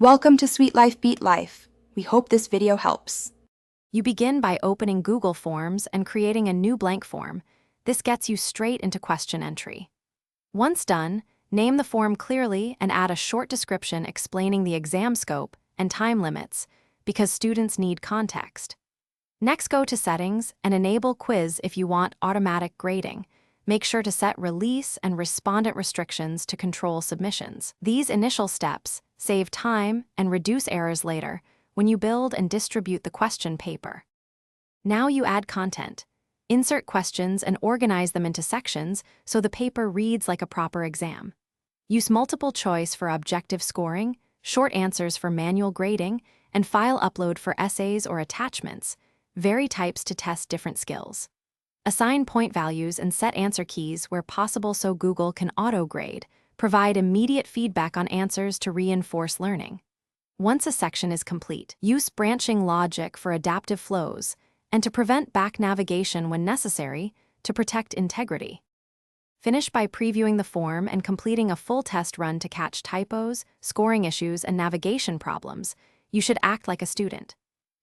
Welcome to Sweet Life Beat Life. We hope this video helps. You begin by opening Google Forms and creating a new blank form. This gets you straight into question entry. Once done, name the form clearly and add a short description explaining the exam scope and time limits, because students need context. Next, go to Settings and enable Quiz if you want automatic grading. Make sure to set release and respondent restrictions to control submissions. These initial steps save time and reduce errors later when you build and distribute the question paper. Now you add content. Insert questions and organize them into sections so the paper reads like a proper exam. Use multiple choice for objective scoring, short answers for manual grading, and file upload for essays or attachments. Vary types to test different skills. Assign point values and set answer keys where possible so Google can auto-grade. Provide immediate feedback on answers to reinforce learning. Once a section is complete, use branching logic for adaptive flows and to prevent back navigation when necessary to protect integrity. Finish by previewing the form and completing a full test run to catch typos, scoring issues, and navigation problems. You should act like a student.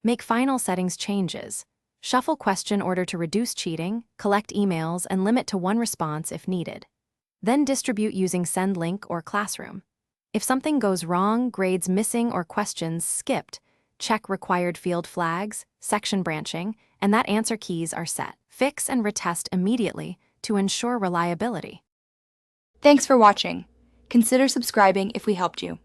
Make final settings changes. Shuffle question order to reduce cheating, collect emails, and limit to one response if needed. Then distribute using Send Link or Classroom. If something goes wrong, grades missing, or questions skipped, check required field flags, section branching, and that answer keys are set. Fix and retest immediately to ensure reliability. Thanks for watching. Consider subscribing if we helped you.